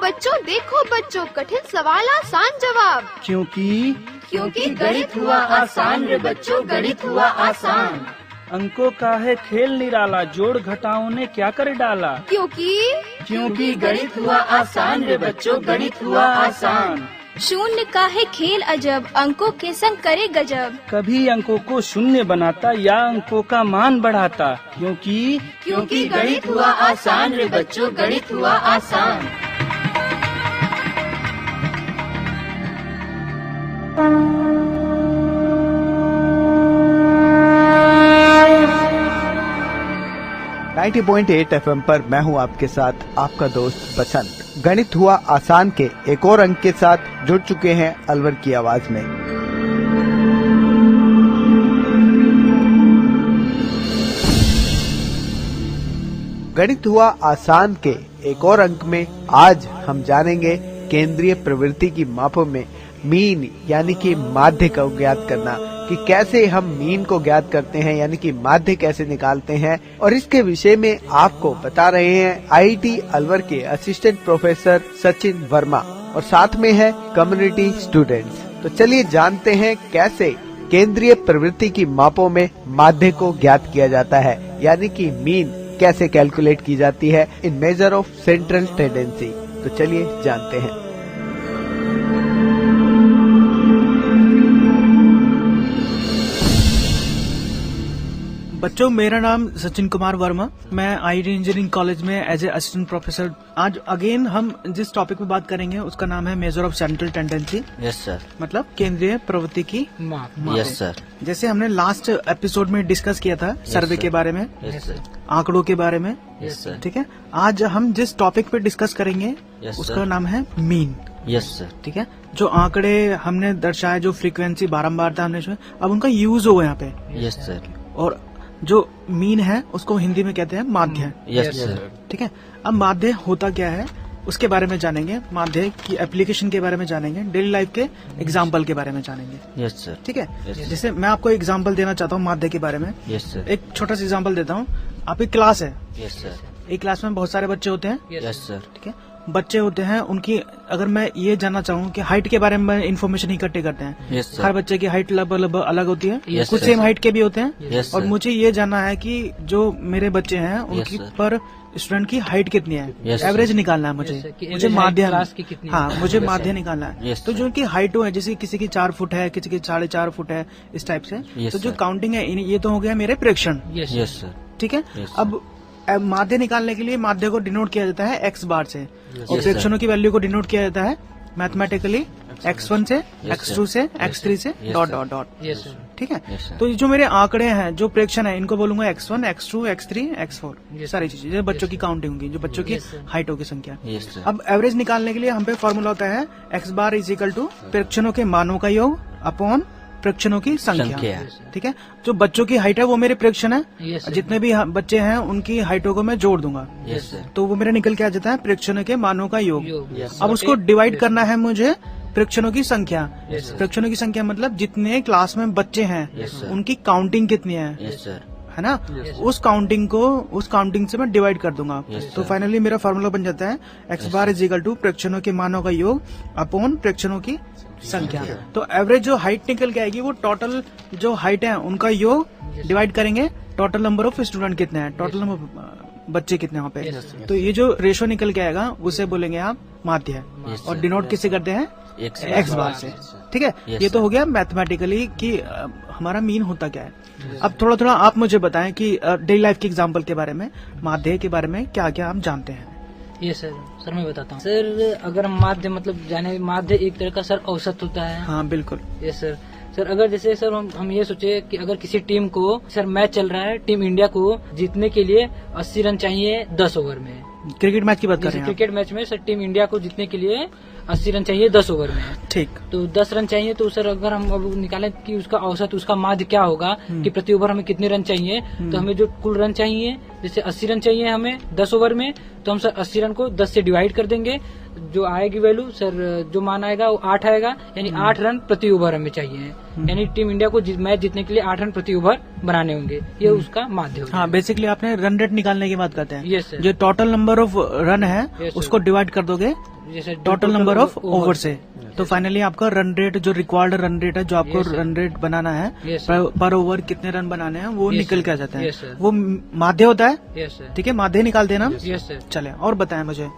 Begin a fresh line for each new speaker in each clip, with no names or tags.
देखो बच्चों, कठिन सवाल आसान जवाब।
क्योंकि गणित हुआ आसान रे बच्चों, गणित हुआ आसान।
अंकों का है खेल निराला, जोड़ घटाओं ने क्या कर डाला।
क्योंकि गणित हुआ आसान रे बच्चों, गणित हुआ आसान।
शून्य का है खेल अजब, अंकों के संग करे गजब।
कभी अंकों को शून्य बनाता या अंकों का मान बढ़ाता।
क्योंकि गणित हुआ आसान रे बच्चों, गणित हुआ आसान।
90.8 FM पर मैं हूं आपके साथ आपका दोस्त बसंत। गणित हुआ आसान के एक और अंक के साथ जुड़ चुके हैं अलवर की आवाज में। गणित हुआ आसान के एक और अंक में आज हम जानेंगे केंद्रीय प्रवृत्ति की मापों में मीन यानी कि माध्य को ज्ञात करना, कि कैसे हम मीन को ज्ञात करते हैं यानी कि माध्य कैसे निकालते हैं। और इसके विषय में आपको बता रहे हैं आईआईटी अलवर के असिस्टेंट प्रोफेसर सचिन वर्मा और साथ में है कम्युनिटी स्टूडेंट्स। तो चलिए जानते हैं कैसे केंद्रीय प्रवृत्ति की मापों में माध्य को ज्ञात किया जाता है, यानी कि मीन कैसे कैलकुलेट की जाती है इन मेजर ऑफ सेंट्रल टेंडेंसी। तो चलिए जानते हैं।
बच्चों, मेरा नाम सचिन कुमार वर्मा, मैं आईआईटी इंजीनियरिंग कॉलेज में एज ए असिस्टेंट प्रोफेसर। आज अगेन हम जिस टॉपिक पे बात करेंगे उसका नाम है measure of central tendency.
Yes sir.
मतलब केंद्रीय प्रवृत्ति की माप।
Yes sir.
जैसे हमने लास्ट एपिसोड में डिस्कस किया था सर्वे के बारे में,
यस सर,
आंकड़ों के बारे में।
Yes sir.
ठीक है, आज हम जिस टॉपिक पे डिस्कस करेंगे उसका नाम है मीन।
Yes sir.
ठीक है, जो आंकड़े हमने दर्शाए, जो फ्रीक्वेंसी बारम्बार था हमने, अब उनका यूज होगा यहाँ पे।
Yes sir.
और जो मीन है उसको हिंदी में कहते हैं माध्य।
Yes sir.
ठीक है, अब माध्य होता क्या है उसके बारे में जानेंगे, माध्य की एप्लीकेशन के बारे में जानेंगे, डेली लाइफ के एग्जाम्पल के बारे में जानेंगे।
Yes sir.
ठीक है, जैसे मैं आपको एग्जाम्पल देना चाहता हूँ माध्य के बारे में।
Yes sir.
एक छोटा सा एग्जाम्पल देता हूँ। आपकी क्लास है।
Yes sir.
एक क्लास में बहुत सारे बच्चे होते हैं।
Yes sir.
ठीक है, बच्चे होते हैं, उनकी अगर मैं ये जानना चाहूँ कि हाइट के बारे में इन्फॉर्मेशन इकट्ठे करते हैं।
Yes, sir.
हर बच्चे की हाइट लगभग अलग होती है।
Yes,
कुछ
sir.
सेम हाइट के भी होते हैं।
Yes,
और
sir.
मुझे ये जानना है कि जो मेरे बच्चे हैं उनकी
Yes, sir.
पर स्टूडेंट की हाइट कितनी है।
Yes,
एवरेज निकालना है मुझे माध्य, मुझे
Yes,
माध्य
sir.
निकालना है।
Yes,
तो
sir.
जो उनकी हाइट है, जैसे किसी की 4 फुट है, किसी की 4.5 फुट है, इस टाइप से।
Yes,
तो जो
sir.
काउंटिंग है ये तो हो गया मेरे प्रेक्षण।
Yes sir.
ठीक है,
Yes, sir.
अब माध्य निकालने के लिए माध्य को डिनोट किया जाता है x बार से, और
Yes,
प्रेक्षणों
sir.
की वैल्यू को डिनोट किया जाता है मैथमेटिकली x1 से,
Yes,
x2 से,
sir.
x3 से,
Yes,
dot
sir.
Dot dot. ठीक है,
Yes, sir.
तो ये जो मेरे आंकड़े हैं, जो प्रेक्षण है, इनको बोलूंगा x1, x2, x3, x4। सारी चीजें बच्चों की काउंटिंग होगी, जो बच्चों की हाइटों की संख्या।
Yes sir.
अब एवरेज निकालने के लिए हम पे फॉर्मूला होता है x bar is equal to प्रेक्षणों के मानों का योग अपॉन प्रेक्षणों की संख्या। ठीक है, जो बच्चों की हाइट है वो मेरे प्रेक्षण है। जितने भी बच्चे हैं उनकी हाइटों को मैं जोड़ दूंगा।
Yes sir.
तो वो मेरा निकल के आ जाता है प्रेक्षणों के मानों का योग।
Yes,
अब
sir.
उसको डिवाइड करना है मुझे प्रेक्षणों की संख्या।
Yes, sir.
प्रेक्षणों की संख्या मतलब जितने क्लास में बच्चे हैं
Yes, sir.
उनकी काउंटिंग कितनी है।
Yes sir.
है ना, उस काउंटिंग से मैं डिवाइड कर दूंगा।
Yes,
तो
sir.
फाइनली मेरा फॉर्मूला बन जाता है x bar is equal to प्रेक्षणों के मानों का योग अपॉन प्रेक्षणों की संख्या। तो एवरेज जो हाइट निकल के आएगी वो टोटल जो हाइट है उनका योग डिवाइड करेंगे टोटल नंबर ऑफ स्टूडेंट कितने हैं, टोटल नंबर बच्चे कितने वहाँ पे। तो ये जो रेशो निकल के आएगा उसे बोलेंगे आप माध्य। और डिनोट किससे करते हैं, एक्स बार से। ठीक है, ये तो हो गया मैथमेटिकली कि हमारा मीन होता क्या है। अब थोड़ा थोड़ा आप मुझे बताएं कि डेली लाइफ के एग्जाम्पल के बारे में, माध्य के बारे में क्या क्या आप जानते हैं।
ये सर मैं बताता हूँ। सर अगर हम माध्य मतलब जाने, माध्य एक तरह का सर औसत होता है।
हाँ बिल्कुल।
ये सर अगर जैसे सर हम ये सोचे कि अगर किसी टीम को, सर मैच चल रहा है, टीम इंडिया को जीतने के लिए 80 रन चाहिए 10 ओवर में।
क्रिकेट मैच की बात कर रहे हैं।
क्रिकेट मैच में सर टीम इंडिया को जीतने के लिए 80 रन चाहिए 10 ओवर में।
ठीक,
तो 10 रन चाहिए, तो सर अगर हम अब निकालें कि उसका औसत, उसका माध्य क्या होगा कि प्रति ओवर हमें कितने रन चाहिए, तो हमें जो कुल रन चाहिए, जैसे 80 रन चाहिए हमें 10 ओवर में, तो हम सर 80 रन को 10 से डिवाइड कर देंगे। जो आएगी वैल्यू सर, जो मान आएगा वो 8 आएगा, यानी 8 रन प्रति ओवर हमें चाहिए। यानी टीम इंडिया को मैच जीतने के लिए 8 रन प्रति ओवर बनाने होंगे, ये उसका माध्य होगा।
हाँ, बेसिकली आपने रन रेट निकालने की बात करते हैं।
Yes sir.
जो टोटल नंबर ऑफ रन है
Yes,
उसको डिवाइड कर दोगे
जैसे
टोटल नंबर ऑफ ओवर से, तो फाइनली आपका रन रेट जो रिक्वायर्ड रन रेट है, जो आपको
Yes, sir.
रन रेट बनाना है
Yes,
पर ओवर कितने रन बनाने हैं वो
Yes,
निकल
sir.
के आ जाता है।
Yes, sir.
वो माध्य होता है।
Yes sir.
ठीक है, माध्य निकाल देना।
Yes sir.
चले और बताएं मुझे,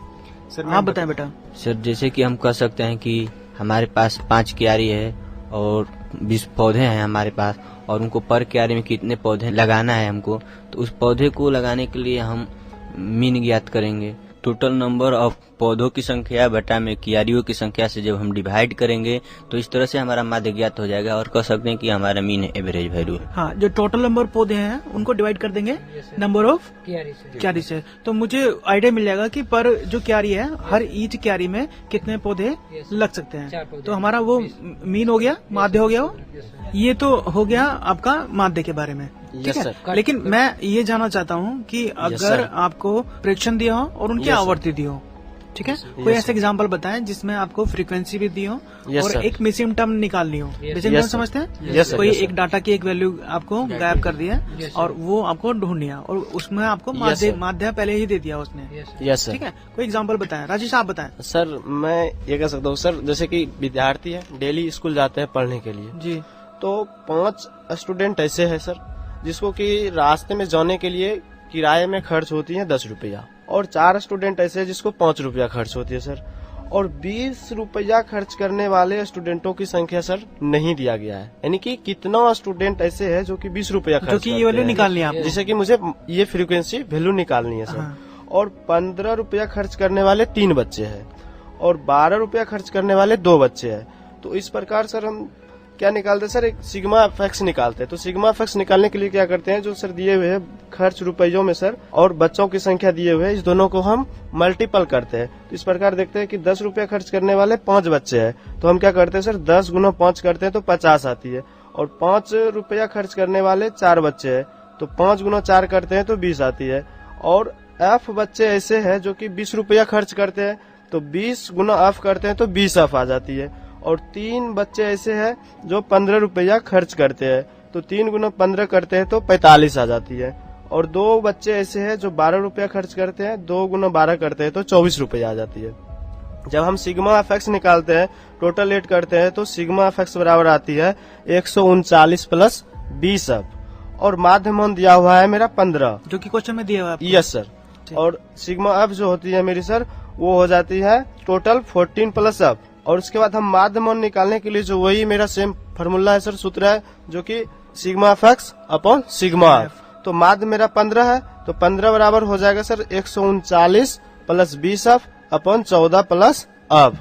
सर
आप बताएं बेटा।
सर जैसे कि हम कह सकते हैं कि हमारे पास 5 क्यारी है और 20 पौधे हैं हमारे पास, और उनको पर क्यारी में कितने पौधे लगाना है हमको, तो उस पौधे को लगाने के लिए हम मीन ज्ञात करेंगे। टोटल नंबर ऑफ पौधों की संख्या बटा में क्यारियों की संख्या से जब हम डिवाइड करेंगे तो इस तरह से हमारा माध्य ज्ञात हो जाएगा, और कह सकते हैं कि हमारा मीन एवरेज वैल्यू है।
हाँ, जो टोटल नंबर पौधे हैं उनको डिवाइड कर देंगे नंबर ऑफ क्यारी से, तो मुझे आइडिया मिल जाएगा कि पर जो क्यारी है हर ईच क्यारी में कितने पौधे लग सकते हैं। तो हमारा वो मीन हो गया, माध्य हो गया वो। ये तो हो गया आपका माध्य के बारे में। ठीक है, लेकिन मैं ये जानना चाहता हूँ कि अगर आपको प्रेक्षण दिया हो और उनकी आवृत्ति दी हो, ठीक है, कोई ऐसे एग्जांपल बताएं जिसमें आपको फ्रीक्वेंसी भी दी हो और एक मिसिंग टर्म निकालनी हो। मिसिंग टर्म समझते हैं? कोई एक डाटा की एक वैल्यू आपको गायब कर दिया और वो आपको ढूंढनी है, और उसमें आपको माध्य पहले ही दे दिया उसने।
Yes sir.
ठीक है, कोई एग्जाम्पल बताएं। राजेश आप बताएं।
सर मैं ये कह सकता हूँ सर, जैसे कि विद्यार्थी है, डेली स्कूल जाते हैं पढ़ने के लिए
जी,
तो 5 स्टूडेंट ऐसे हैं सर जिसको कि रास्ते में जाने के लिए किराए में खर्च होती है 10 रुपया, और 4 स्टूडेंट ऐसे हैं जिसको 5 रुपया खर्च होती है सर, और 20 रुपया खर्च करने वाले स्टूडेंटों की संख्या सर नहीं दिया गया है। यानी कि कितना स्टूडेंट ऐसे है जो कि 20 रुपया खर्च
जो कि ये वैल्यू निकालनी है आपको,
जिसे कि मुझे ये फ्रीक्वेंसी वैल्यू निकालनी है सर।
हाँ।
और 15 रुपया खर्च करने वाले 3 बच्चे हैं, और 12 रुपया खर्च करने वाले 2 बच्चे हैं। तो इस प्रकार सर हम क्या निकालते हैं सर, एक सिग्मा एफेक्स निकालते हैं। तो सिग्मा एफेक्स निकालने के लिए क्या करते हैं, जो सर दिए हुए हैं खर्च रुपयों में सर और बच्चों की संख्या दिए हुए हैं, इस दोनों को हम मल्टीपल करते हैं। तो इस प्रकार देखते हैं कि 10 रुपया खर्च करने वाले 5 बच्चे हैं, तो हम क्या करते हैं सर 10 गुना 5 करते हैं तो 50 आती है, और 5 रुपया खर्च करने वाले 4 बच्चे हैं तो 5 गुना 4 करते हैं तो 20 आती है, और एफ बच्चे ऐसे हैं जो कि 20 रुपया खर्च करते हैं तो 20 गुना एफ करते हैं तो 20 एफ आ जाती है, और 3 बच्चे ऐसे हैं जो 15 रुपया खर्च करते हैं तो 3 गुना 15 करते हैं तो 45 आ जाती है, और 2 बच्चे ऐसे हैं जो 12 रुपया खर्च करते हैं, 2 गुना 12 करते हैं तो 24 रुपया आ जाती है। जब हम सिग्मा एफेक्स निकालते हैं, टोटल एड करते हैं, तो सिग्मा एफेक्स बराबर आती है 139 प्लस 20 एफ, और माध्य मान दिया हुआ है मेरा 15,
जो कि क्वेश्चन में दिया हुआ है।
Yes sir. और सिग्मा एफ जो होती है मेरी सर वो हो जाती है टोटल 14 प्लस एफ, और उसके बाद हम माध्य मान निकालने के लिए जो वही मेरा सेम फार्मूला है सर, सूत्र है, जो कि सिग्मा एफेक्स अपॉन सिग्मा एफ। तो माध्य मेरा 15 है, तो 15 बराबर हो जाएगा sir 139 plus 20 F upon 14 plus F,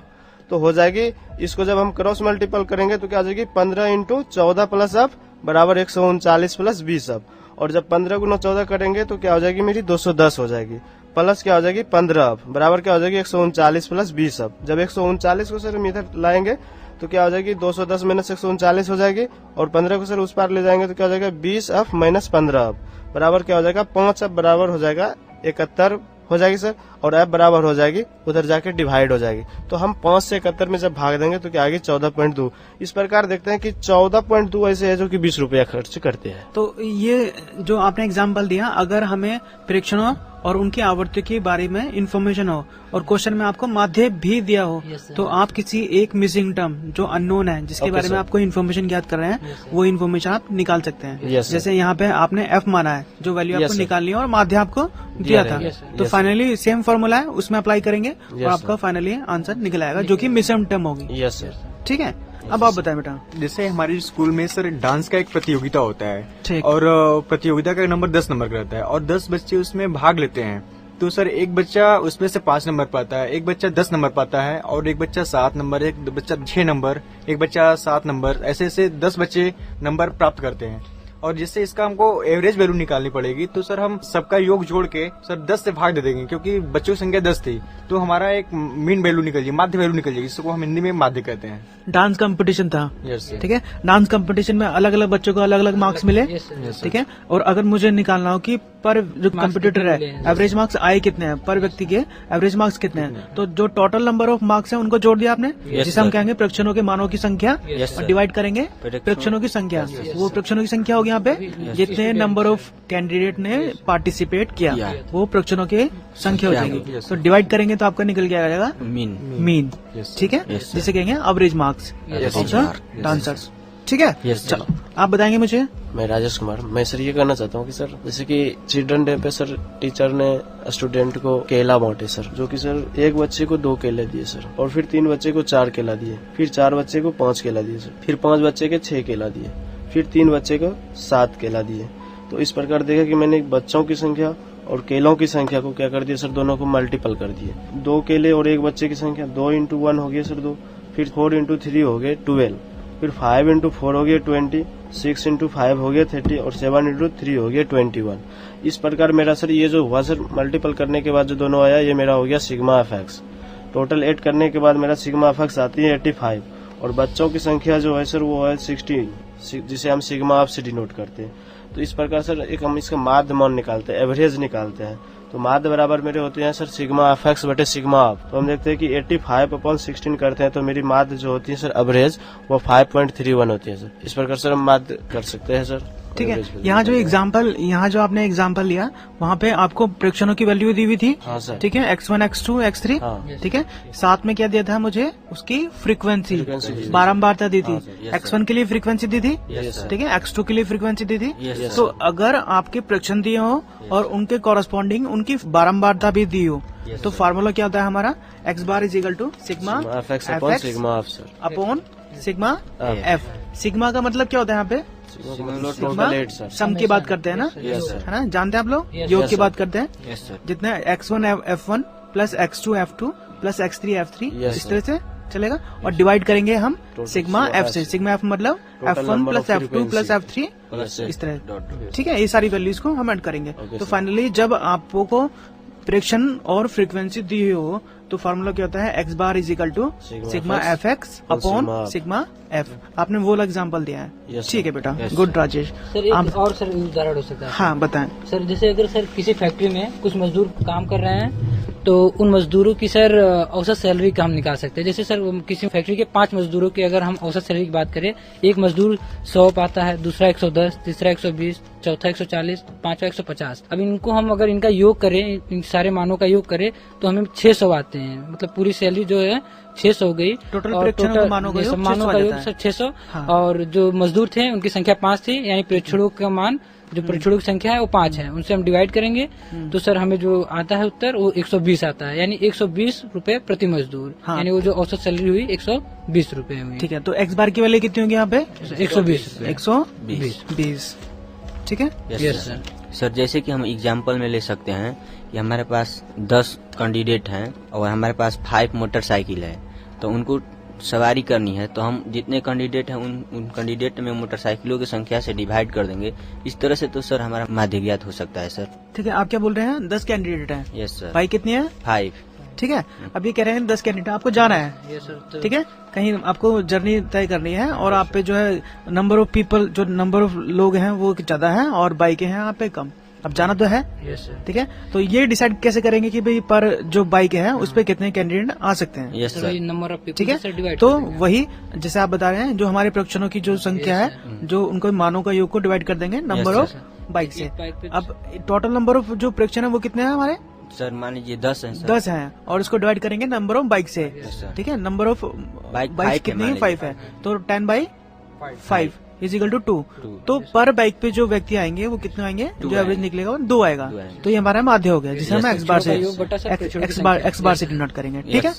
तो हो जाएगी। इसको जब हम क्रॉस मल्टीपल करेंगे तो क्या हो जाएगी 15 इंटू 14 प्लस एफ बराबर 139 प्लस 20 एफ, और जब 15 गुना 14 करेंगे तो क्या हो जाएगी मेरी 210 हो जाएगी, प्लस क्या हो जाएगी 15 एफ बराबर क्या हो जाएगी 139 प्लस 20 एफ। जब 139 को सर हम इधर लाएंगे तो क्या हो जाएगी 210 माइनस 139 हो जाएगी, और 15 को सर उस पार ले जाएंगे तो क्या हो जाएगा 20 एफ माइनस 15 एफ बराबर क्या हो जाएगा 5 एफ बराबर हो जाएगा 71 हो जाएगी सर, और एफ बराबर हो जाएगी उधर जाके डिवाइड हो जाएगी। तो हम 5 से 71 में जब भाग देंगे तो क्या आएगी 14.2। इस प्रकार देखते हैं कि 14.2 ऐसे है जो कि 20 रुपया खर्च करते हैं।
तो ये जो आपने एग्जाम्पल दिया, अगर हमें प्रेक्षणों और उनकी आवृत्ति के बारे में इन्फॉर्मेशन हो और क्वेश्चन में आपको माध्य भी दिया हो, तो आप किसी एक मिसिंग टर्म जो अननोन है जिसके बारे में आपको इन्फॉर्मेशन ज्ञात कर रहे हैं, वो इन्फॉर्मेशन आप निकाल सकते हैं। जैसे यहाँ पे आपने एफ माना है, जो वैल्यू आपको निकालनी है, और माध्य आपको दिया था, तो फाइनली सेम फॉर्मूला है उसमें अप्लाई करेंगे और आपका फाइनली आंसर निकल आएगा, जो कि मिसिंग टर्म होगी।
Yes sir.
ठीक है, अब आप बताएं बेटा।
जैसे हमारे स्कूल में सर डांस का एक प्रतियोगिता होता है,
ठीक।
और प्रतियोगिता का नंबर 10 नंबर का रहता है, और 10 बच्चे उसमें भाग लेते हैं। तो सर एक बच्चा उसमें से 5 नंबर पाता है, एक बच्चा 10 नंबर पाता है, और एक बच्चा 7 नंबर, एक बच्चा 6 नंबर, एक बच्चा 7 नंबर, ऐसे ऐसे 10 बच्चे नंबर प्राप्त करते हैं। और जिससे इसका हमको एवरेज वैल्यू निकालनी पड़ेगी। तो सर हम सबका योग जोड़ के सर 10 से भाग दे देंगे, क्योंकि बच्चों की संख्या 10 थी, तो हमारा एक मीन वैल्यू निकल जाएगी, माध्य वैल्यू निकल जाएगी, जिसको हम हिंदी में माध्य कहते हैं।
डांस कंपटीशन था,
यस सर।
ठीक है। डांस कंपटीशन में अलग अलग बच्चों को अलग अलग मार्क्स मिले, ठीक है। और अगर मुझे निकालना हो कि पर जो कंपटीटर है एवरेज मार्क्स आए कितने हैं, पर व्यक्ति के एवरेज मार्क्स कितने हैं, तो जो टोटल नंबर ऑफ मार्क्स हैं उनको जोड़ दिया आपने, जिसे हम कहेंगे प्रेक्षणों के मानों की संख्या, और डिवाइड करेंगे प्रेक्षणों की संख्या। वो प्रेक्षणों की संख्या होगी यहाँ पे, जितने नंबर ऑफ कैंडिडेट ने पार्टिसिपेट किया वो प्रेक्षणों की संख्या हो जाएगी। तो डिवाइड करेंगे तो आपका निकल के आ जाएगा मीन, ठीक है, जिसे कहेंगे average marks of the dancers, ठीक है। चलो आप बताएंगे मुझे।
मैं राजेश कुमार। मैं सर ये कहना चाहता हूँ कि सर जैसे कि चिल्ड्रन डे पे सर टीचर ने स्टूडेंट को केला बांटे सर, जो कि सर एक बच्चे को 2 केले दिए सर, और फिर 3 बच्चे को 4 केला दिए, फिर 4 बच्चे को 5 केला दिए सर, फिर 5 बच्चे के 6 केला दिए, फिर 3 बच्चे को 7 केला दिए। तो इस प्रकार देखा कि मैंने बच्चों की संख्या और केलों की संख्या को क्या कर दिया सर, दोनों को मल्टीपल कर दिए। 2 केले और एक बच्चे की संख्या 2 × 1 हो गया सर 2, फिर 4 × 3 हो गए 12, फिर 5 × 4 हो गया 20, 6 × 5 हो गया 30, और 7 × 3 हो गया 21। इस प्रकार मेरा सर ये जो हुआ सर मल्टीपल करने के बाद जो दोनों आया, ये मेरा हो गया सिग्मा एफएक्स। टोटल ऐड करने के बाद मेरा सिग्मा एफएक्स आती है 85, और बच्चों की संख्या जो है सर वो है 16, जिसे हम सिग्मा एफ से डिनोट करते हैं। तो इस प्रकार सर एक हम इसका माध्य मान निकालते हैं, एवरेज निकालते हैं। तो माध्य बराबर मेरे होते हैं सर सिग्मा एफएक्स बटे सिग्मा एफ। तो हम देखते हैं कि 85/16 करते हैं तो मेरी माध्य जो होती है सर एवरेज वो 5.31 होती है सर। इस प्रकार सर हम माध्य कर सकते हैं सर,
ठीक है। यहाँ जो आपने एग्जाम्पल लिया वहाँ पे आपको प्रेक्षणों की वैल्यू दी हुई थी,
हाँ सर,
ठीक है, x1 x2 x3, ठीक है। साथ में क्या दिया था मुझे, उसकी फ्रीक्वेंसी बारंबारता दी थी। x1 के लिए फ्रीक्वेंसी दी थी, ठीक है, x2 के लिए फ्रीक्वेंसी दी थी। तो अगर आपके प्रेक्षण दिए हो और उनके कॉरस्पॉन्डिंग उनकी बारंबारता भी दी हो, तो फार्मूला क्या होता है हमारा, x bar is equal to sigma
f x upon sigma f sir,
upon sigma f. Sigma का मतलब क्या होता है यहाँ पे, सिग्मा सम की बात करते हैं ना, है ना, जानते हैं आप लोग, योग की बात करते हैं। जितने x1 f1 plus x2 f2 plus x3 f3, इस तरह से चलेगा, और डिवाइड करेंगे हम सिग्मा एफ से। सिग्मा एफ मतलब f1 plus f2 plus f3, इस तरह, ठीक है। ये सारी वैल्यूज को हम ऐड करेंगे। तो फाइनली जब आपको प्रेक्षण और फ्रीक्वेंसी दी हो तो फार्मूला क्या होता है, x bar is equal to sigma f x upon sigma f. आपने वो एग्जाम्पल दिया है, ठीक है बेटा, गुड राजेश।
सर एक और सर उदाहरण हो सकता है।
हाँ बताएं
सर। जैसे अगर सर किसी फैक्ट्री में कुछ मजदूर काम कर रहे हैं तो उन मजदूरों की सर औसत सैलरी का हम निकाल सकते हैं। जैसे सर किसी फैक्ट्री के 5 मजदूरों की अगर हम औसत सैलरी की बात करें, एक मजदूर 100 पाता है, दूसरा 110, तीसरा 120, चौथा 140, पांचवा 150। अब इनको हम अगर इनका योग करें, इन सारे मानों का योग करें तो हमें 600 आते हैं। मतलब पूरी सैलरी जो है 600 हो गई।
टोटल
मानों का योग सर 600। और जो मजदूर थे उनकी संख्या 5 थी, यानी प्रेक्षणों का मान जो प्रेक्षणों की संख्या है वो 5 है, उनसे हम डिवाइड करेंगे तो सर हमें जो आता है उत्तर वो 120 आता है, यानी 120 रुपए प्रति मजदूर। यानी वो जो औसत सैलरी हुई 120 रुपए हुई।
ठीक है, तो x बार की वैल्यू कितनी होगी यहाँ पे,
120।
ठीक है,
यस सर।
सर जैसे कि हम एग्जाम्पल में ले सकते हैं कि हमारे पास 10 कैंडिडेट हैं और हमारे पास 5 मोटरसाइकिल है, तो उनको सवारी करनी है, तो हम जितने कैंडिडेट हैं उन कैंडिडेट में मोटरसाइकिलों की संख्या से डिवाइड कर देंगे। इस तरह से तो सर हमारा माध्य ज्ञात हो सकता है सर।
ठीक है, आप क्या बोल रहे हैं, 10 कैंडिडेट हैं?
Yes sir.
भाई कितनी है? 5। ठीक है, अब ये कह रहे हैं 10 कैंडिडेट आपको जाना है।
Yes sir.
ठीक है, कहीं आपको जर्नी तय करनी है और आप पे जो है नंबर ऑफ पीपल, जो नंबर ऑफ लोग हैं वो ज्यादा है और बाइकें हैं आप पे कम, अब जाना तो है।
Yes sir.
ठीक है, तो ये डिसाइड कैसे करेंगे कि भाई पर जो बाइक है उस पे कितने कैंडिडेट आ सकते हैं?
Yes sir.
Number of people.
ठीक है, तो वही जैसे आप बता रहे हैं, जो हमारे प्रेक्षणों की जो संख्या है, जो उनको मानों का योग को डिवाइड कर देंगे नंबर ऑफ बाइक से। अब टोटल नंबर ऑफ जो प्रेक्षण है वो कितने हैं हमारे?
सर मान लीजिए 10 हैं सर।
10 हैं और इसको डिवाइड करेंगे नंबर ऑफ बाइक से। ठीक है, नंबर ऑफ बाइक कितनी है? 5 है, तो 10/5 इज इक्वल टू 2। तो पर बाइक पे जो व्यक्ति आएंगे वो कितने आएंगे? जो एवरेज निकलेगा वो 2 आएगा। तो ये हमारा माध्य हो गया, जिसे हम एक्स बार से डिनोट करेंगे। ठीक है,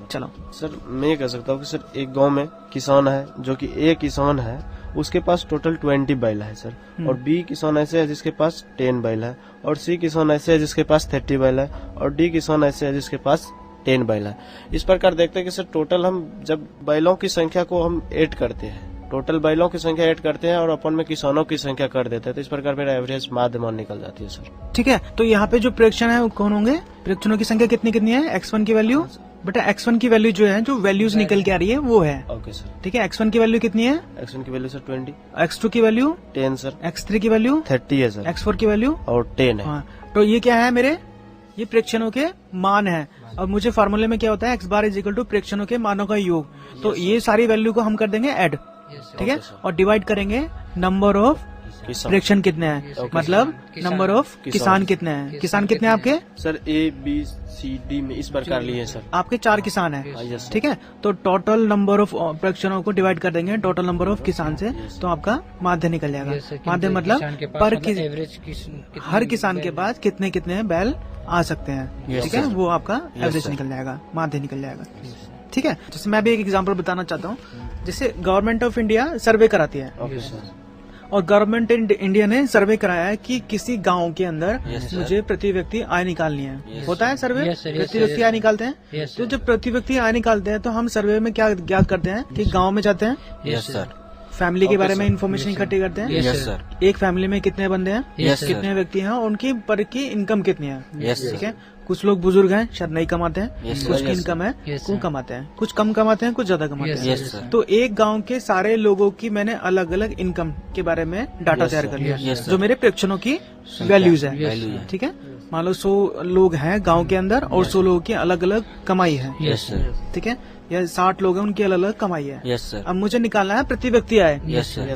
चलो
सर मैं ये कह सकता हूँ कि सर एक गांव में किसान है, जो कि ए किसान है उसके पास टोटल 20 बैल है सर, और बी किसान ऐसे है जिसके पास 10 बैल है, और सी किसान ऐसे है जिसके पास 30 बैल है, और डी किसान ऐसे है जिसके पास 10 बैल है। इस प्रकार देखते हैं कि सर टोटल हम जब बैलों की संख्या को हम ऐड करते हैं टोटल बैलों की संख्या ऐड करते हैं और अपन में किसानों की संख्या कर देते हैं, तो इस प्रकार मेरा एवरेज माध्य मान निकल जाती है सर।
ठीक है, तो यहाँ पे जो प्रेक्षण है वो कौन होंगे? प्रेक्षणों की संख्या कितनी कितनी है? x1 की वैल्यू, बेटा x1 की वैल्यू जो है, जो वैल्यूज निकल के आ रही है वो है।
Okay sir.
ठीक है, x1 की वैल्यू कितनी है?
x1 की वैल्यू सर 20,
x2 की वैल्यू
10 सर,
x3 की वैल्यू
30 है सर,
x4 की वैल्यू
और 10 है।
हाँ, तो ये क्या है मेरे? ये प्रेक्षणों के मान है। अब मुझे फार्मूले में क्या होता है? x bar is equal to प्रेक्षणों के मानों का योग। तो ये सारी वैल्यू को हम कर देंगे ऐड, ठीक है, और डिवाइड करेंगे नंबर ऑफ प्रेक्षण कितने हैं, मतलब नंबर ऑफ किसान कितने हैं। किसान कितने हैं आपके?
Sir A B C D में इस प्रकार लिए हैं सर।
आपके 4 किसान हैं, ठीक है, तो टोटल नंबर ऑफ प्रेक्षणों को डिवाइड कर देंगे टोटल नंबर ऑफ किसान से, तो आपका माध्य निकल जाएगा। माध्य मतलब पर हर किसान के पास कितने कितने बैल आ सकते हैं, ठीक है, वो आपका एवरेज निकल जाएगा, माध्य निकल जाएगा। ठीक है, जैसे मैं भी एक एग्जांपल बताना चाहता हूँ। जैसे गवर्नमेंट ऑफ इंडिया सर्वे कराती है, और गवर्नमेंट इंडिया ने सर्वे कराया है कि किसी गांव के अंदर मुझे प्रति व्यक्ति आय निकालनी है। होता है सर्वे, प्रति व्यक्ति आय निकालते हैं। तो जब प्रति व्यक्ति आय निकालते हैं तो हम सर्वे में क्या ज्ञात करते हैं कि गांव में जाते हैं, फैमिली के बारे में इन्फॉर्मेशन इकट्ठी करते हैं। एक फैमिली में कितने बंदे हैं, कितने व्यक्ति हैं, और उनकी पर की इनकम कितनी है। ठीक है, कुछ लोग बुजुर्ग हैं, शायद नहीं कमाते हैं, कुछ की इनकम है, कुछ कमाते हैं, कुछ कम कमाते हैं, कुछ ज्यादा कमाते हैं। तो एक गांव के सारे लोगों की मैंने अलग अलग इनकम के बारे में डाटा तैयार कर लिया, जो मेरे प्रेक्षणों की वैल्यूज है। ठीक है, मान लो 100 लोग हैं गांव के अंदर और 100 लोगों की अलग अलग कमाई है। ठीक है, या 60 लोग हैं, उनकी अलग अलग कमाई है। अब मुझे निकालना है प्रति व्यक्ति आय।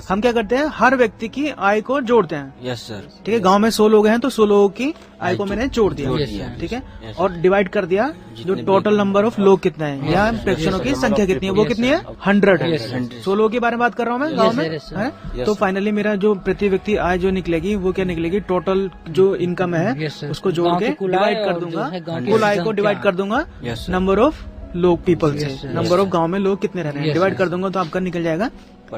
हम क्या करते हैं? हर व्यक्ति की आय को जोड़ते हैं। ठीक है, गांव में 100 लोग हैं तो 100 लोगों की आय को मैंने जोड़ दिया। ठीक है, और डिवाइड कर दिया जो टोटल नंबर ऑफ लोग कितने हैं या प्रेक्षणों की संख्या कितनी है, वो कितनी है? 100 है। 100 लोगों के बारे में बात कर रहा हूँ मैं गाँव में, है। तो फाइनली मेरा जो प्रति व्यक्ति आय जो निकलेगी वो क्या निकलेगी? टोटल जो इनकम है उसको जोड़ के डिवाइड कर दूंगा, कुल आय को डिवाइड कर दूंगा नंबर ऑफ लोग पीपल से, नंबर ऑफ गांव में लोग कितने रह रहे हैं, डिवाइड कर दूंगा तो आपका निकल जाएगा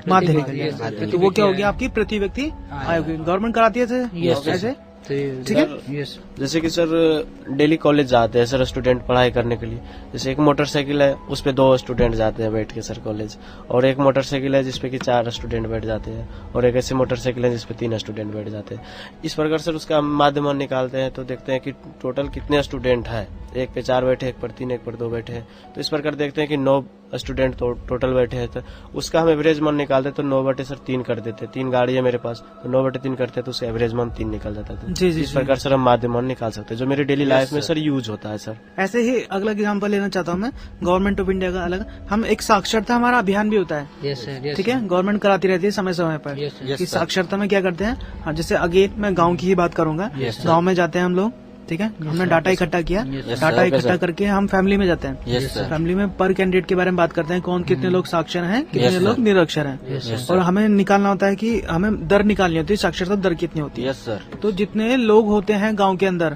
माध्य निकल जाएगा। तो वो क्या होगी? आपकी प्रति व्यक्ति आय होगी। गवर्नमेंट कराती है ऐसे, ठीक है।
जैसे कि सर डेली कॉलेज जाते हैं सर स्टूडेंट पढ़ाई करने के लिए। जैसे एक मोटरसाइकिल है, उस पे 2 स्टूडेंट जाते हैं बैठ के सर कॉलेज, और एक मोटरसाइकिल है जिसपे कि 4 स्टूडेंट बैठ जाते हैं, और एक ऐसी मोटरसाइकिल है जिसपे 3 स्टूडेंट बैठ जाते हैं। इस प्रकार सर उसका माध्यमान निकालते हैं, तो देखते हैं कि टोटल कितने स्टूडेंट है। एक पे 4 बैठे, एक पर 3, एक पर 2 बैठे हैं, तो इस प्रकार देखते हैं कि 9 स्टूडेंट तो टोटल बैठे हैं। तो उसका हम एवरेज मान निकालते हैं, तो 9/3 कर देते हैं। 3 गाड़ी है मेरे पास, तो 9/3 करते हैं तो उसका एवरेज मान 3 निकल जाता है।
जी,
इस प्रकार सर हम माध्य मान निकाल सकते हैं, जो मेरी डेली लाइफ में सर यूज होता है सर।
ऐसे ही अगला एग्जाम्पल लेना चाहता हूँ मैं गवर्नमेंट ऑफ इंडिया का अलग। हम एक साक्षरता हमारा अभियान भी होता है, ठीक है, गवर्नमेंट कराती रहती है समय समय पर कि साक्षरता में क्या करते हैं। हाँ, जैसे अगेन मैं गाँव की ही बात करूंगा। गाँव में जाते हैं हम लोग, ठीक है, हमने डाटा इकट्ठा किया, डाटा इकट्ठा करके हम फैमिली में जाते हैं। फैमिली में पर कैंडिडेट के बारे में बात करते हैं, कौन कितने लोग साक्षर हैं, कितने लोग निरक्षर हैं, और हमें निकालना होता है कि हमें दर निकालनी होती है, साक्षरता दर कितनी होती है। तो जितने लोग होते हैं गांव के अंदर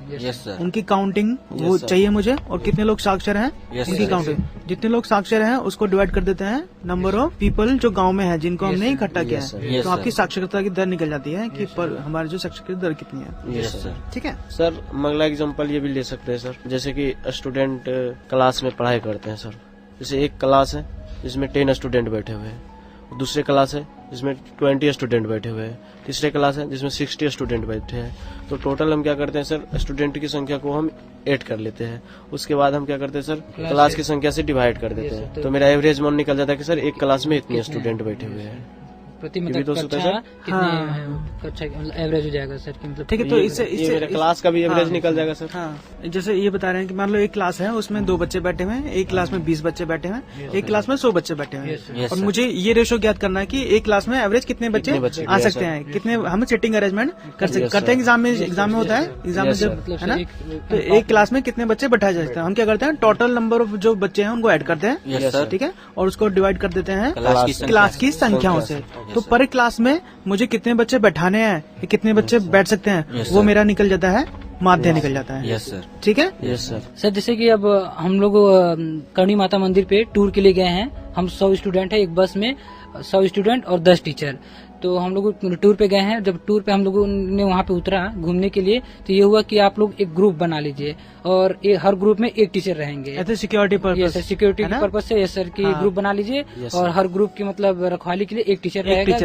उनकी काउंटिंग वो चाहिए मुझे, और कितने लोग साक्षर हैं उनकी काउंटिंग। जितने लोग साक्षर हैं उसको डिवाइड कर देते हैं नंबर ऑफ पीपल जो गाँव में है जिनको हमने इकट्ठा किया है, तो आपकी साक्षरता की दर निकल जाती है कि हमारी जो साक्षरता की दर कितनी है। ठीक है
सर, अगला एग्जांपल ये भी ले सकते हैं सर। जैसे कि स्टूडेंट क्लास में पढ़ाई करते हैं सर। जैसे एक क्लास है जिसमें 10 स्टूडेंट बैठे हुए हैं, दूसरे क्लास है जिसमें 20 स्टूडेंट बैठे हुए हैं, तीसरे क्लास है जिसमें 60 स्टूडेंट बैठे हैं। तो टोटल हम क्या करते हैं सर? स्टूडेंट की संख्या को हम ऐड कर लेते हैं, उसके बाद हम क्या करते हैं सर? क्लास की संख्या से डिवाइड कर देते हैं, तो मेरा एवरेज मान निकल जाता है कि सर एक क्लास में इतने स्टूडेंट बैठे हुए हैं।
प्रति मतलब कक्षा एवरेज हो जाएगा सर कि मतलब।
ठीक है, तो इससे
मेरा क्लास का भी एवरेज निकल जाएगा सर।
हाँ, जैसे ये बता रहे हैं कि मान लो एक क्लास है उसमें 2 बच्चे बैठे हुए हैं, एक क्लास में 20 बच्चे बैठे हुए हैं, एक क्लास में 100 बच्चे बैठे हुए हैं, और मुझे ये रेशो ज्ञात करना है कि एक क्लास में एवरेज कितने बच्चे आ सकते हैं, कितने हम सिटिंग अरेंजमेंट करते हैं। एग्जाम में होता है, एग्जाम में जब है ना, तो एक क्लास में कितने बच्चे बैठाए जा सकते हैं। हम क्या करते हैं? टोटल नंबर ऑफ जो बच्चे हैं उनको ऐड करते हैं, ठीक है, और उसको डिवाइड कर देते हैं क्लास की संख्याओं से। तो पर क्लास में मुझे कितने बच्चे बैठाने हैं, कितने बच्चे बैठ सकते हैं, वो मेरा निकल जाता है, माध्य निकल जाता है। ठीक है
सर। जैसे कि अब हम लोग करणी माता मंदिर पे टूर के लिए गए हैं, हम 100 स्टूडेंट है एक बस में, 100 स्टूडेंट और 10 टीचर। तो हम लोग टूर पे गए हैं। जब टूर पे हम लोगों ने वहाँ पे उतरा घूमने के लिए, तो ये हुआ कि आप लोग एक ग्रुप बना लीजिए और हर ग्रुप में एक टीचर रहेंगे।
Security purpose,
sir security purpose से ये सर की ग्रुप बना लीजिए और हर ग्रुप की मतलब रखवाली के लिए एक टीचर रहेगा।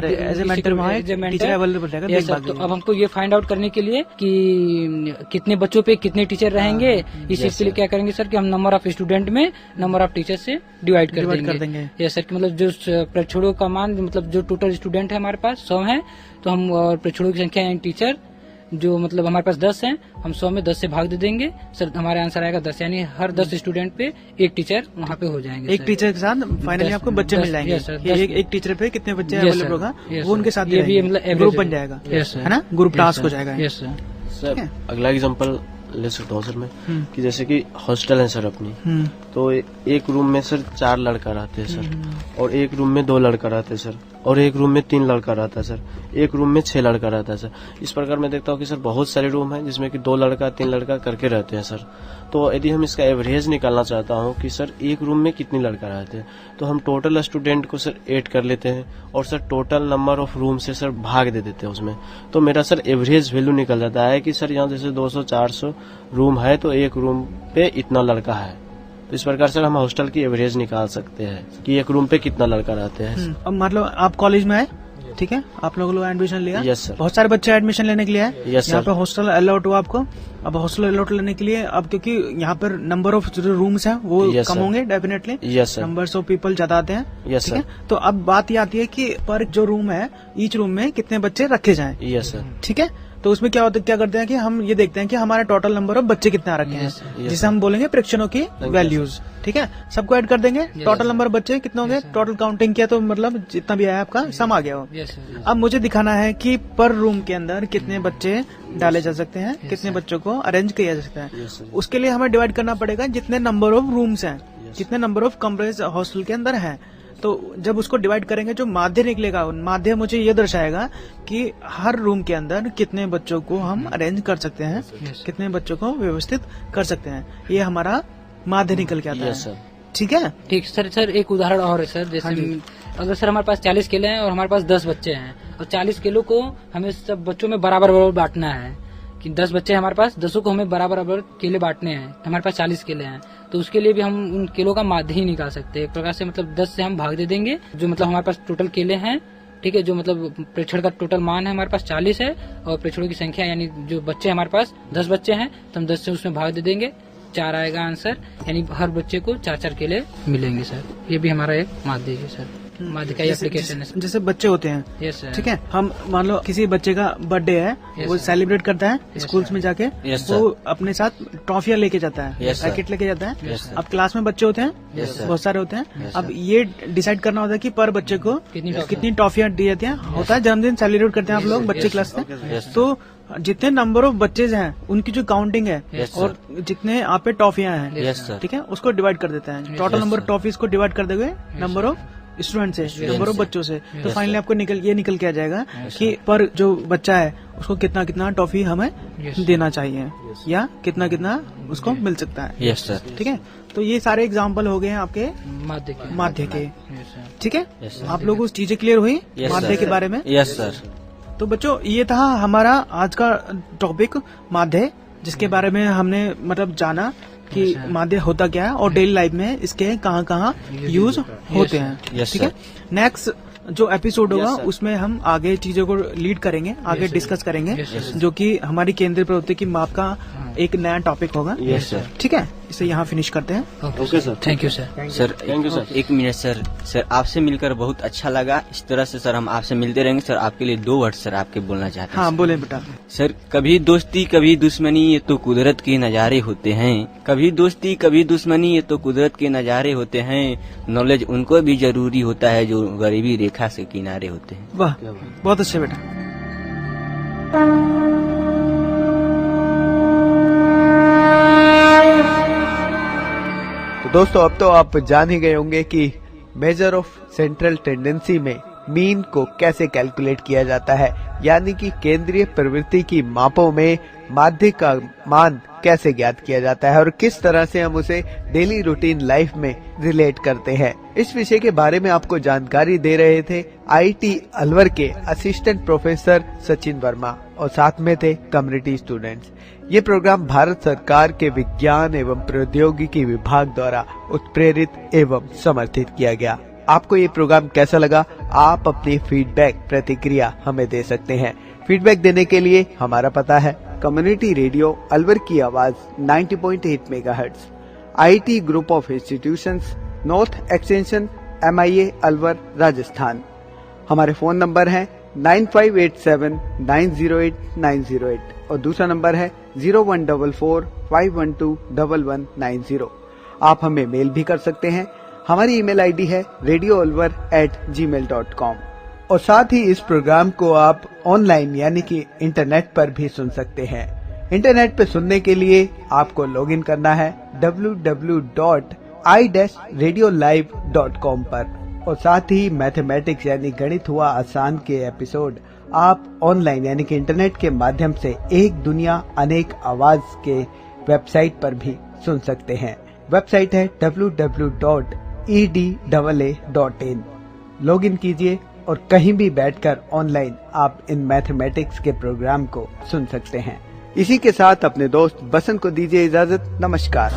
तो अब हमको ये फाइंड आउट करने के लिए कि कितने बच्चों पे कितने टीचर रहेंगे, इस चीज के लिए क्या करेंगे सर कि हम नंबर ऑफ स्टूडेंट में नंबर ऑफ टीचर से डिवाइड कर देंगे। ये सर कि मतलब जो प्रेक्षणों का मान मतलब जो टोटल स्टूडेंट है हमारे पास 100 है, तो हम और प्रेक्षणों की संख्या यानी टीचर जो मतलब हमारे पास 10 हैं, हम 100 में 10 से भाग दे देंगे सर, हमारा आंसर आएगा 10, यानी हर 10 स्टूडेंट पे एक टीचर वहाँ पे हो जाएंगे।
एक टीचर के साथ फाइनली आपको बच्चे मिल जाएंगे। एक टीचर पे कितने बच्चे अवेलेबल होगा वो उनके साथ ये भी मतलब ग्रुप बन जाएगा, है ना, ग्रुप टास्क हो जाएगा।
सर अगला एग्जांपल ले सकता हूँ सर मैं कि जैसे कि हॉस्टल है सर अपनी, तो एक रूम में सर 4 लड़का रहते हैं सर, और एक रूम में 2 लड़का रहते हैं सर, और एक रूम में 3 लड़का रहता है सर, एक रूम में 6 लड़का रहता है सर। इस प्रकार मैं देखता हूँ कि सर बहुत सारे रूम हैं जिसमें कि 2 लड़का 3 लड़का करके रहते हैं सर। तो यदि हम इसका एवरेज निकालना चाहता हूँ कि सर एक रूम में कितने लड़का रहते हैं, तो हम टोटल स्टूडेंट को सर 8 कर लेते हैं और sir total number of room से सर भाग दे देते हैं उसमें, तो मेरा सर एवरेज वैल्यू निकल जाता है कि सर यहाँ जैसे 200-400 रूम है तो एक रूम पे इतना लड़का है। तो इस प्रकार सर हम हॉस्टल की एवरेज निकाल सकते हैं कि एक रूम पे कितना लड़का रहते हैं।
अब मतलब आप कॉलेज में आए, ठीक है, आप लोगों ने एडमिशन लिया।
Yes sir.
बहुत सारे बच्चे एडमिशन लेने के लिए आए।
Yes sir.
यहाँ पे हॉस्टल अलॉट हुआ आपको। अब हॉस्टल अलॉट लेने के लिए अब क्योंकि यहाँ पर नंबर ऑफ जो रूम्स हैं वो कम होंगे definitely.
Yes sir.
Numbers of people ज्यादा आते हैं।
यस
ठीक है, तो अब बात ये आती है कि पर जो रूम है ईच रूम में कितने बच्चे रखे जाएं।
Yes sir.
ठीक है, तो उसमें क्या करते हैं कि हम ये देखते हैं कि हमारा टोटल नंबर ऑफ बच्चे कितने आ रखे हैं, जिसे हम बोलेंगे प्रेक्षणों की वैल्यूज। ठीक है, सबको ऐड कर देंगे, टोटल नंबर बच्चे कितने होंगे, टोटल काउंटिंग किया तो मतलब जितना भी आया आपका सम आ गया हो। अब मुझे दिखाना है कि पर रूम के अंदर कितने बच्चे डाले जा सकते हैं, कितने बच्चों को अरेंज किया जा सकता है। उसके लिए हमें डिवाइड करना पड़ेगा जितने नंबर ऑफ रूम्स हैं, जितने नंबर ऑफ कमरेज हॉस्टल के अंदर हैं। तो जब उसको डिवाइड करेंगे जो माध्य निकलेगा, माध्य मुझे ये दर्शाएगा कि हर रूम के अंदर कितने बच्चों को हम अरेंज कर सकते हैं, कितने बच्चों को व्यवस्थित कर सकते हैं। ये हमारा माध्य निकल के आता है। ठीक है,
ठीक सर। सर एक उदाहरण और है सर, जैसे अगर सर हमारे पास 40 केले हैं और हमारे पास 10 बच्चे हैं और 40 केलों को हमें सब बच्चों में बराबर बांटना है कि 10 बच्चे हमारे पास, 10 को हमें बराबर केले बांटने हैं, हमारे पास 40 केले हैं, तो उसके लिए भी हम उन केलों का माध्य ही निकाल सकते हैं। एक प्रकार से मतलब 10 से हम भाग दे देंगे, जो मतलब हमारे पास टोटल केले हैं, ठीक है, जो मतलब प्रेक्षण का टोटल मान है हमारे पास 40 है और प्रेक्षणों की संख्या यानी जो बच्चे हमारे पास 10 बच्चे हैं, तो हम 10 से उसमें भाग दे देंगे, 4 आएगा आंसर, यानी हर बच्चे को 4-4 केले मिलेंगे सर। ये भी हमारा एक माध्य है सर, माध्य का एप्लीकेशन है।
जैसे बच्चे होते हैं,
यस सर,
ठीक है, हम मान लो किसी बच्चे का बर्थडे है, वो सेलिब्रेट करता है स्कूल्स में जाके, वो अपने साथ ट्रॉफियां लेके जाता है, पैकेट लेके जाता है। अब क्लास में बच्चे होते हैं, बहुत सारे होते हैं। अब ये डिसाइड करना होता है कि पर बच्चे को कितनी ट्रॉफियां दी जाती हैं। होता है जन्मदिन सेलिब्रेट करते हैं आप लोग बच्चे क्लास में, तो जितने नंबर ऑफ बच्चेज हैं उनकी जो काउंटिंग है और जितने आप पे टॉफियां हैं, ठीक है, उसको डिवाइड कर देते हैं। टोटल नंबर ऑफ टॉफीज को डिवाइड कर देंगे नंबर ऑफ स्टूडेंट से, नंबर ऑफ बच्चों से, तो फाइनली आपको निकल के आ जाएगा कि पर जो बच्चा है उसको कितना कितना टॉफी हमें देना चाहिए या कितना कितना उसको मिल सकता है।
Yes sir.
ठीक है, तो ये सारे एग्जाम्पल हो गए हैं आपके माध्य के। ठीक है, आप लोगों को चीजें क्लियर हुई माध्य के बारे में?
Yes sir.
तो बच्चों ये था हमारा आज का टॉपिक माध्य, जिसके बारे में हमने मतलब जाना कि माध्य होता क्या है और डेली लाइफ में इसके कहाँ कहाँ यूज होते हैं। ठीक है, नेक्स्ट जो एपिसोड होगा उसमें हम आगे चीजों को लीड करेंगे, आगे डिस्कस करेंगे, जो कि हमारी केंद्रीय प्रवृत्ति की माप का एक नया टॉपिक होगा। ठीक है, इसे यहाँ फिनिश करते हैं।
Okay sir,
thank you sir.
Sir thank you sir. 1 minute sir. Sir आपसे मिलकर बहुत अच्छा लगा। इस तरह से सर हम आपसे मिलते रहेंगे। सर आपके लिए 2 वर्ड सर आपके बोलना चाहते हैं।
हाँ बोले बेटा।
सर कभी दोस्ती कभी दुश्मनी ये तो कुदरत के नजारे होते हैं। कभी दोस्ती कभी दुश्मनी ये तो कुदरत के नजारे होते हैं। नॉलेज उनको भी जरूरी होता है जो गरीबी रेखा से किनारे होते हैं।
वाह, बहुत अच्छे बेटा।
दोस्तों अब तो आप जान ही गए होंगे कि मेजर ऑफ सेंट्रल टेंडेंसी में मीन को कैसे कैलकुलेट किया जाता है, यानी कि केंद्रीय प्रवृत्ति की मापों में माध्य का मान कैसे ज्ञात किया जाता है और किस तरह से हम उसे डेली रूटीन लाइफ में रिलेट करते हैं। इस विषय के बारे में आपको जानकारी दे रहे थे IIT अलवर के असिस्टेंट प्रोफेसर सचिन वर्मा और साथ में थे कम्युनिटी स्टूडेंट्स। ये प्रोग्राम भारत सरकार के विज्ञान एवं प्रौद्योगिकी विभाग द्वारा उत्प्रेरित एवं समर्थित किया गया। आपको ये प्रोग्राम कैसा लगा, आप अपनी फीडबैक प्रतिक्रिया हमें दे सकते हैं। फीडबैक देने के लिए हमारा पता है कम्युनिटी रेडियो अलवर की आवाज 90.8 megahertz, IIT group of institutions, north extension, MIA Alwar, Rajasthan. हमारे फोन नंबर है 9587908908 और दूसरा नंबर है 014451211190। आप हमें मेल भी कर सकते हैं। हमारी ईमेल ID है radioalwar@gmail.com और साथ ही इस प्रोग्राम को आप ऑनलाइन यानी कि इंटरनेट पर भी सुन सकते हैं। इंटरनेट पर सुनने के लिए आपको लॉगिन करना है www.i-radiolive.com पर और साथ ही मैथमेटिक्स यानी गणित हुआ आसान के एपिसोड आप ऑनलाइन यानी कि इंटरनेट के माध्यम से एक दुनिया अनेक आवाज के वेबसाइट पर भी सुन सकते हैं। वेबसाइट है www.edaa.in। लॉगिन कीजिए और कहीं भी बैठकर ऑनलाइन आप इन मैथमेटिक्स के प्रोग्राम को सुन सकते हैं। इसी के साथ अपने दोस्त बसंत को दीजिए इजाजत। नमस्कार।